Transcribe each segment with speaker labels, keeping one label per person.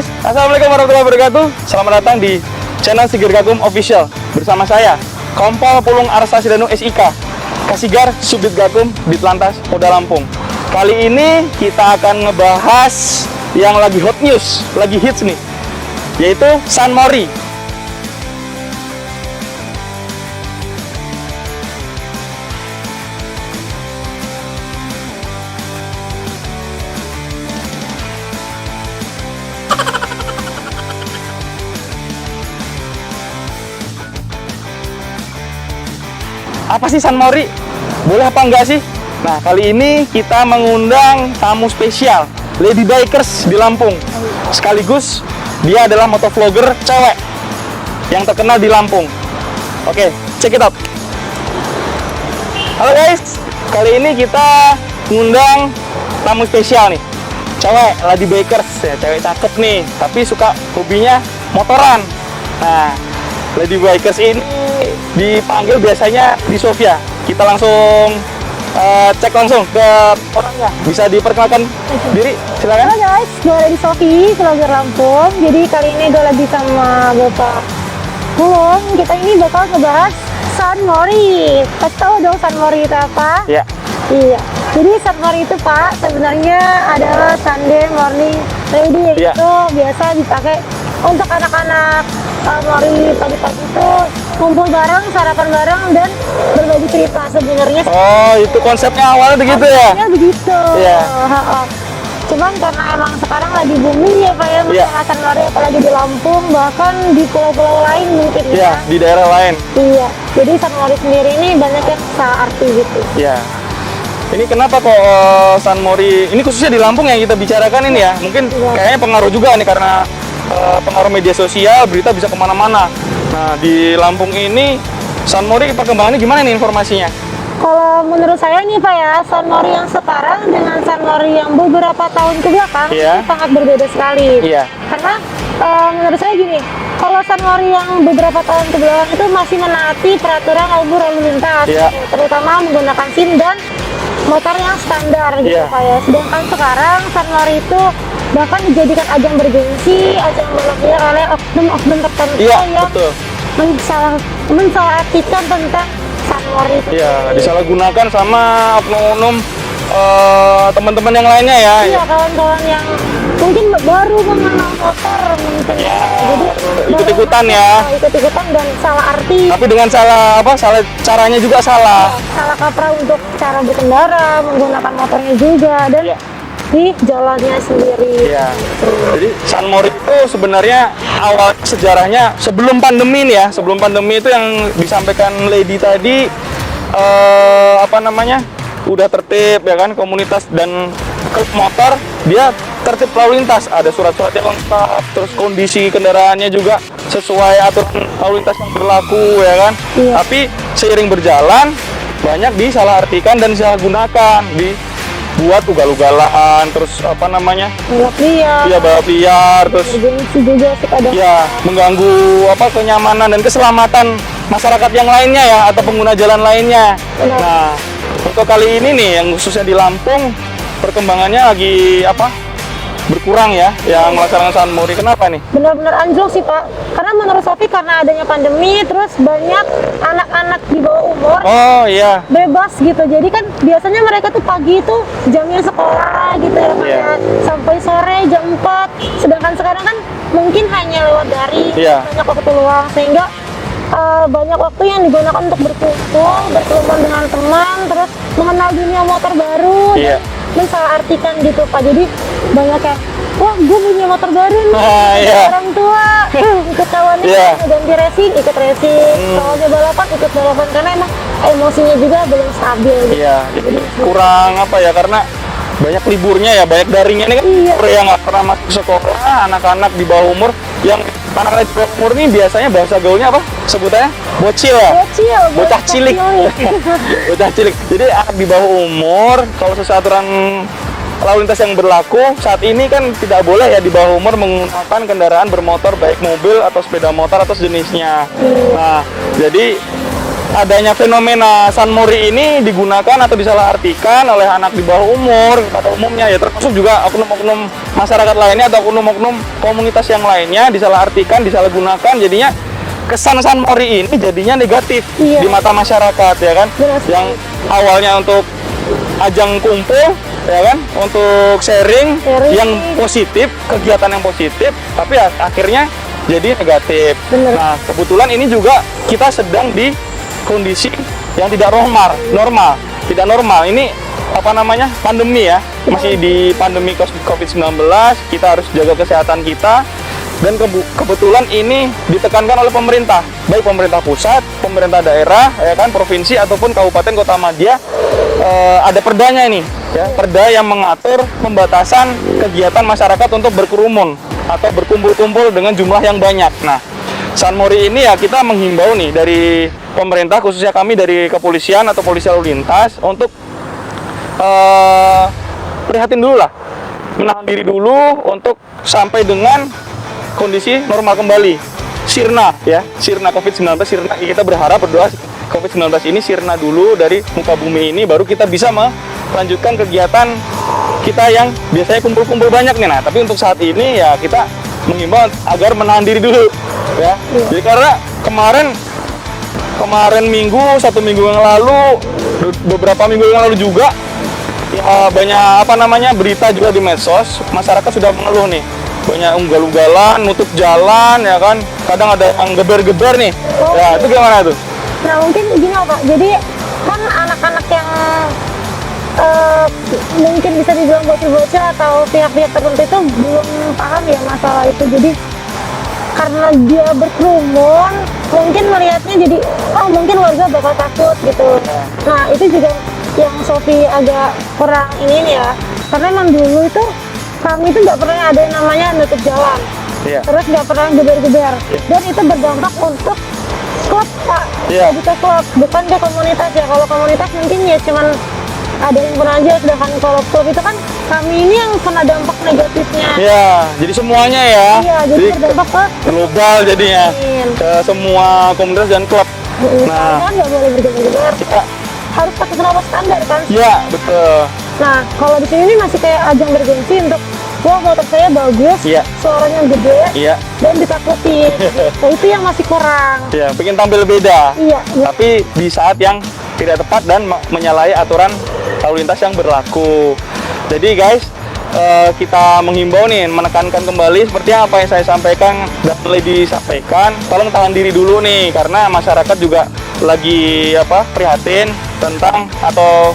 Speaker 1: guys, assalamualaikum warahmatullahi wabarakatuh. Selamat datang di channel Sigar Kagum Official. Bersama saya, Kompol Pulung Arsasidanu SIK, Kasigar Subdit Gakum Ditlantas Polda Lampung. Kali ini kita akan ngebahas yang lagi hot news, lagi hits nih, yaitu San Mori. Apa sih San Mori? Boleh apa enggak sih? Nah, kali ini kita mengundang tamu spesial, Lady Bikers di Lampung. Sekaligus dia adalah motovlogger cewek yang terkenal di Lampung. Oke, check it out. Halo guys, kali ini kita ngundang tamu spesial nih. Cewek, Lady Bikers ya, cewek cakep nih, tapi suka hobinya motoran. Nah, Lady Bikers ini dipanggil biasanya di Sofia. Kita langsung cek langsung ke orangnya. Bisa diperkenalkan diri, silakan.
Speaker 2: Halo guys, gue ada di Sofi, vlogger Lampung. Jadi kali ini gue lagi sama Bapak Pulung. Kita ini bakal ngebahas San Mori. Kasih tahu dong San Mori itu apa?
Speaker 1: Ya.
Speaker 2: Iya. Jadi San Mori itu Pak sebenarnya adalah Sunday morning ready, yaitu biasa dipakai untuk anak-anak Mori pagi-pagi itu kumpul bareng, sarapan bareng, dan berbagi cerita sebenarnya.
Speaker 1: Oh, itu konsepnya awalnya begitu ya?
Speaker 2: Konsepnya begitu.
Speaker 1: Iya.
Speaker 2: Cuman karena emang sekarang lagi booming ya Pak ya, masalah San Mori, apalagi di Lampung, bahkan di pulau-pulau lain mungkin ya.
Speaker 1: Iya, di daerah lain.
Speaker 2: Iya, jadi San Mori sendiri ini banyak yang salah arti gitu.
Speaker 1: Iya. Ini kenapa kok San Mori, ini khususnya di Lampung yang kita bicarakan ini ya? Mungkin kayaknya pengaruh juga nih karena pengaruh media sosial, berita bisa kemana-mana. Nah, di Lampung ini San Mori perkembangannya gimana nih informasinya?
Speaker 2: Kalau menurut saya nih Pak ya, San Mori yang sekarang dengan San Mori yang beberapa tahun ke belakang itu sangat berbeda sekali.
Speaker 1: Iya.
Speaker 2: Karena menurut saya gini, kalau San Mori yang beberapa tahun ke belakang itu masih menaati peraturan lalu lintas, terutama menggunakan SIM dan motor yang standar gitu Pak ya. Sedangkan sekarang San Mori itu bahkan dijadikan ajang bergengsi, ajang balap liar oleh oknum-oknum tertentu yang mensalahartikan tentang San Mori itu.
Speaker 1: Iya, disalahgunakan sama oknum-oknum teman-teman yang lainnya ya.
Speaker 2: Iya, kawan-kawan yang mungkin baru mengenal motor mungkin. Jadi
Speaker 1: ikut-ikutan ya.
Speaker 2: Ikut-ikutan dan salah arti.
Speaker 1: Tapi dengan salah caranya juga salah.
Speaker 2: Salah kaprah untuk cara berkendara, menggunakan motornya juga, dan di jalannya sendiri.
Speaker 1: Iya. Jadi San Mori itu sebenarnya awal sejarahnya sebelum pandemi nih ya. Sebelum pandemi itu yang disampaikan Lady tadi udah tertib ya kan, komunitas dan klub motor dia tertib lalu lintas, ada surat-surat yang lengkap, terus kondisi kendaraannya juga sesuai aturan lalu lintas yang berlaku ya kan. Tapi seiring berjalan banyak disalahartikan dan disalahgunakan, buat ugal-ugalan, terus balap liar, terus
Speaker 2: juga
Speaker 1: mengganggu kenyamanan dan keselamatan masyarakat yang lainnya ya, atau pengguna jalan lainnya. Nah, untuk kali ini nih yang khususnya di Lampung perkembangannya lagi berkurang ya, yang melaksanakan San Mori. Kenapa nih?
Speaker 2: Benar-benar anjlok sih Pak, karena menurut Sofi karena adanya pandemi, terus banyak anak-anak di bawah umur bebas gitu. Jadi kan biasanya mereka tuh pagi itu jamnya sekolah gitu ya Pak ya, sampai sore jam 4. Sedangkan sekarang kan mungkin hanya lewat daring, banyak waktu luang, sehingga banyak waktu yang digunakan untuk berkumpul, berkerumun dengan teman, terus mengenal dunia motor baru, dan mensalahartikan gitu Pak. Jadi banyak yang, wah gue punya motor baru nih, orang tua ikut kawannya ganti racing, ikut racing, kalau balapan ikut balapan, karena emang emosinya juga belum stabil gitu.
Speaker 1: Jadi kurang karena banyak liburnya ya, banyak daringnya ini kan. Yang nggak pernah masuk sekolah, anak-anak di bawah umur, yang anak-anak di bawah umur ini biasanya bahasa gaulnya sebutannya bocil ya, bocah cilik. Bocah cilik. Jadi anak di bawah umur, kalau sesuai aturan lalu lintas yang berlaku saat ini kan tidak boleh ya di bawah umur menggunakan kendaraan bermotor, baik mobil atau sepeda motor atau sejenisnya. Nah, jadi adanya fenomena San Mori ini digunakan atau disalahartikan oleh anak di bawah umur pada umumnya ya, termasuk juga oknum-oknum masyarakat lainnya atau oknum-oknum komunitas yang lainnya disalahartikan, disalahgunakan, jadinya kesan San Mori ini jadinya negatif di mata masyarakat ya kan. Yang awalnya untuk ajang kumpul ya kan, untuk sharing yang positif, kegiatan yang positif, tapi akhirnya jadi negatif. Nah, kebetulan ini juga kita sedang di kondisi yang tidak normal. Ini apa namanya? Pandemi ya. Masih di pandemi COVID-19, kita harus jaga kesehatan kita. Dan kebetulan ini ditekankan oleh pemerintah, baik pemerintah pusat, pemerintah daerah, ya kan, provinsi ataupun kabupaten kota madya. Ada perdanya ini, ya, perda yang mengatur pembatasan kegiatan masyarakat untuk berkerumun atau berkumpul-kumpul dengan jumlah yang banyak. Nah, San Mori ini ya kita menghimbau nih dari pemerintah, khususnya kami dari kepolisian atau polisi lalu lintas untuk prihatin dulu lah, menahan diri dulu untuk sampai dengan kondisi normal kembali. Sirna ya, sirna COVID-19, sirna, kita berharap berdoa COVID-19 ini sirna dulu dari muka bumi ini, baru kita bisa melanjutkan kegiatan kita yang biasanya kumpul-kumpul banyak nih. Nah, tapi untuk saat ini ya kita mengimbau agar menahan diri dulu ya. Jadi karena kemarin satu minggu yang lalu, beberapa minggu yang lalu juga ya, banyak apa namanya berita juga di medsos, masyarakat sudah mengeluh nih, banyak ugal-ugalan, nutup jalan ya kan, kadang ada yang geber-geber nih. Ya itu gimana tuh?
Speaker 2: Nah mungkin gini Pak, jadi kan anak-anak yang mungkin bisa dibilang bocil-bocil atau pihak-pihak tertentu itu belum paham ya masalah itu. Jadi karena dia berkerumun, mungkin melihatnya jadi mungkin warga bakal takut gitu. Nah itu juga yang Sofi agak kurang ini ya, karena emang dulu itu kami itu nggak pernah ada yang namanya nutup jalan, terus nggak pernah geber-geber, dan itu berdampak untuk klub Pak, lebih ke klub, bukan ke komunitas ya. Kalau komunitas mungkin ya cuman ada yang pernah aja, sedangkan kalau klub itu kan kami ini yang kena dampak negatifnya. Iya,
Speaker 1: jadi semuanya ya.
Speaker 2: Iya, jadi berdampak ke
Speaker 1: global jadinya, ke semua komunitas dan klub.
Speaker 2: Nah, kan nggak boleh bergeber-geber, harus pakai kenalpot standar kan?
Speaker 1: Iya, betul.
Speaker 2: Nah, kalau di sini masih kayak ajang bergengsi untuk wah motor saya bagus, suaranya gede, dan ditakuti. Nah, itu yang masih kurang.
Speaker 1: Iya, pengen tampil beda.
Speaker 2: Iya.
Speaker 1: Tapi di saat yang tidak tepat dan menyalahi aturan lalu lintas yang berlaku. Jadi guys, kita menghimbau nih, menekankan kembali seperti apa yang saya sampaikan dan boleh disampaikan. Tolong tahan diri dulu nih, karena masyarakat juga lagi prihatin tentang atau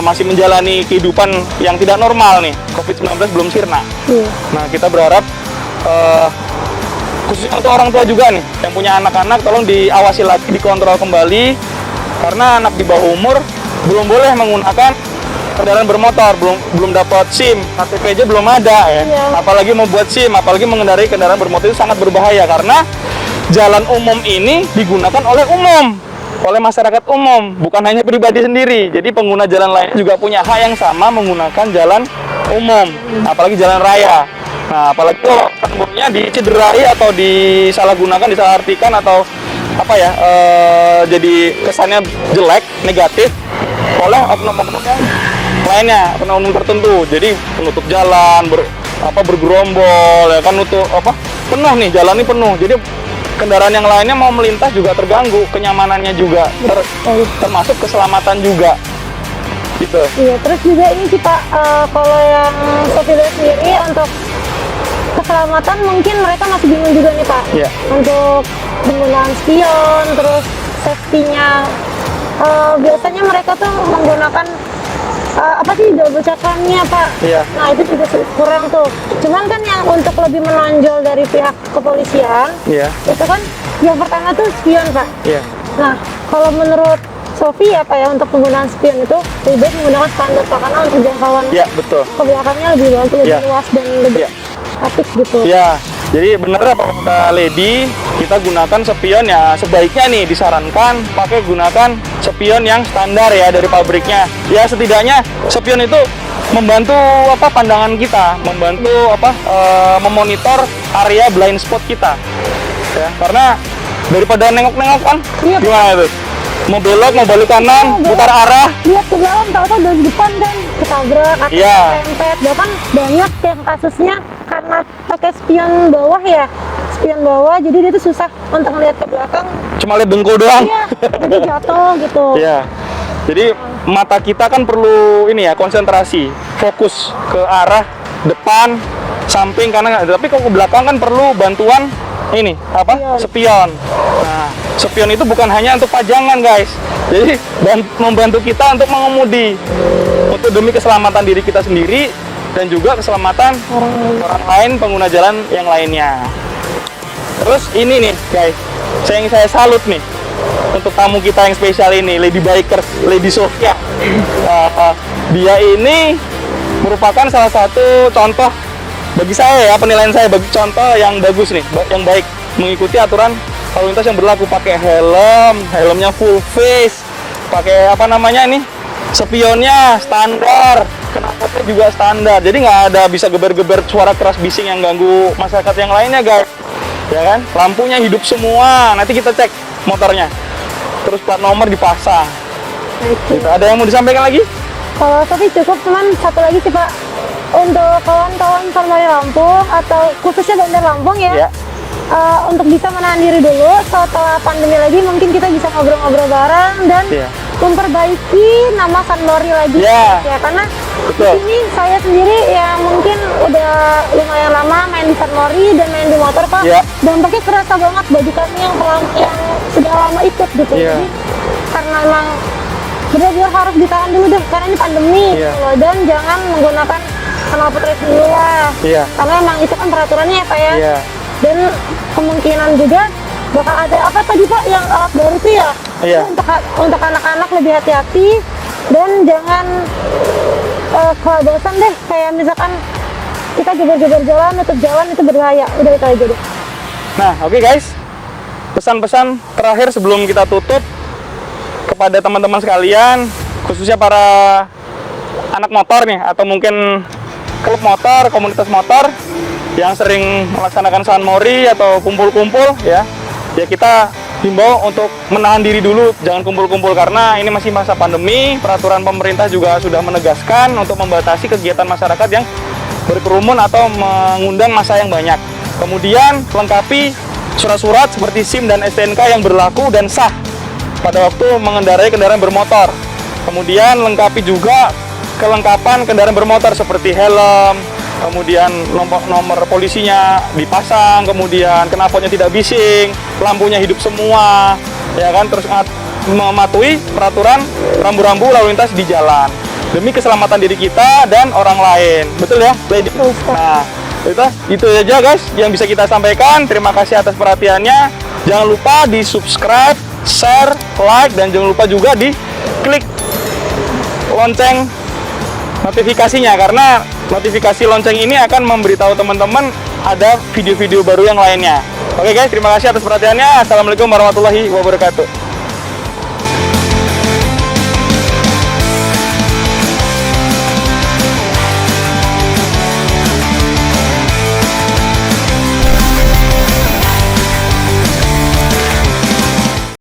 Speaker 1: masih menjalani kehidupan yang tidak normal nih. COVID-19 belum sirna. Nah, kita berharap khususnya untuk orang tua juga nih yang punya anak-anak, tolong diawasi lagi, dikontrol kembali, karena anak di bawah umur belum boleh menggunakan kendaraan bermotor, belum dapat SIM, KTP aja belum ada ya. Apalagi mau buat SIM, apalagi mengendarai kendaraan bermotor itu sangat berbahaya, karena jalan umum ini digunakan oleh masyarakat umum, bukan hanya pribadi sendiri. Jadi pengguna jalan lainnya juga punya hak yang sama menggunakan jalan umum, apalagi jalan raya. Nah, apalagi kalau pengguna dicederai atau disalahgunakan, disalahartikan atau jadi kesannya jelek, negatif oleh oknum-oknum lainnya, oknum tertentu. Jadi menutup jalan, bergerombol ya kan, penuh nih, jalan ini penuh. Jadi kendaraan yang lainnya mau melintas juga terganggu, kenyamanannya juga, termasuk keselamatan juga. Gitu.
Speaker 2: Iya, terus juga ini sih Pak, kalau yang Sofi lihat sendiri untuk keselamatan mungkin mereka masih bingung juga nih Pak. Untuk penggunaan spion, terus safety-nya. Biasanya mereka tuh menggunakan double check-nya Pak. Nah itu juga kurang tuh. Cuman kan yang untuk lebih menonjol dari pihak kepolisian, itu kan yang pertama tuh spion Pak. Nah kalau menurut Sofi ya Pak ya, untuk penggunaan spion itu lebih baik menggunakan standar Pak, karena untuk jangkauan ke belakangnya lebih bagus, lebih luas dan lebih apik gitu.
Speaker 1: Jadi bener apa kata Lady, kita gunakan spion ya sebaiknya nih disarankan gunakan spion yang standar ya dari pabriknya. Ya setidaknya spion itu membantu pandangan kita, membantu memonitor area blind spot kita. Ya, karena daripada nengok-nengok kan, gimana tuh? mau belok, mau balik kanan, putar arah.
Speaker 2: Lihat ke belakang, tahu-tahu dari depan kan ketabrak atau
Speaker 1: Iya.
Speaker 2: kempet. Bahkan banyak yang kasusnya karena pakai spion bawah ya, spion bawah, jadi dia tuh susah untuk melihat ke belakang.
Speaker 1: Cuma lihat dengkul doang.
Speaker 2: Iya, jadi jatuh gitu.
Speaker 1: Iya. Jadi mata kita kan perlu ini ya, konsentrasi, fokus ke arah depan, samping, kanan. Tapi kalau ke belakang kan perlu bantuan ini apa? Spion. Nah, spion itu bukan hanya untuk pajangan, guys. Jadi membantu kita untuk mengemudi, untuk demi keselamatan diri kita sendiri dan juga keselamatan orang lain, pengguna jalan yang lainnya. Terus ini nih, guys, saya salut nih untuk tamu kita yang spesial ini, Lady Bikers, Lady Sofia. Dia ini merupakan salah satu contoh bagi saya ya, penilaian saya bagi contoh yang bagus nih, yang baik, mengikuti aturan lalu lintas yang berlaku, pakai helmnya full face, pakai apa namanya ini, spionnya standar, knalpotnya juga standar, jadi nggak ada bisa geber-geber suara keras bising yang ganggu masyarakat yang lainnya, guys. Ya kan, lampunya hidup semua. Nanti kita cek motornya, terus plat nomor dipasang. Gitu. Ada yang mau disampaikan lagi?
Speaker 2: Kalau tapi cukup, cuman satu lagi sih Pak, untuk kawan-kawan Sarmaya Lampung atau khususnya Bandar Lampung ya, untuk bisa menahan diri dulu. Setelah pandemi lagi mungkin kita bisa ngobrol-ngobrol bareng dan memperbaiki nama Sunmori lagi ya, karena di sini saya sendiri ya mungkin udah lumayan lama main di Sunmori dan main di motor Pak. Dampaknya kerasa banget bagi kami yang sudah lama ikut gitu. Jadi karena emang benar-benar harus ditahan dulu deh, karena ini pandemi gitu loh. Dan jangan menggunakan knalpot racing dulu lah, karena emang itu kan peraturannya ya Pak ya. Dan kemungkinan juga bakal ada apa tadi Pak yang alat baru itu ya. Untuk anak-anak lebih hati-hati dan jangan kelabasan deh, kayak misalkan kita geber-geber jalan, nutup jalan, itu berbahaya. Udah itu aja deh.
Speaker 1: Nah, oke guys, pesan-pesan terakhir sebelum kita tutup kepada teman-teman sekalian, khususnya para anak motor nih, atau mungkin klub motor, komunitas motor yang sering melaksanakan Sunmori atau kumpul-kumpul ya kita himbau untuk menahan diri dulu, jangan kumpul-kumpul karena ini masih masa pandemi. Peraturan pemerintah juga sudah menegaskan untuk membatasi kegiatan masyarakat yang berkerumun atau mengundang massa yang banyak. Kemudian lengkapi surat-surat seperti SIM dan STNK yang berlaku dan sah pada waktu mengendarai kendaraan bermotor. Kemudian lengkapi juga kelengkapan kendaraan bermotor seperti helm, kemudian nomor polisinya dipasang, kemudian knalpotnya tidak bising, lampunya hidup semua, ya kan, terus mematuhi peraturan rambu-rambu lalu lintas di jalan demi keselamatan diri kita dan orang lain. Betul ya, Lady? Nah, itu aja guys yang bisa kita sampaikan. Terima kasih atas perhatiannya. Jangan lupa di subscribe, share, like, dan jangan lupa juga di klik lonceng notifikasinya, karena notifikasi lonceng ini akan memberitahu teman-teman ada video-video baru yang lainnya. Oke guys, terima kasih atas perhatiannya. Assalamualaikum warahmatullahi wabarakatuh.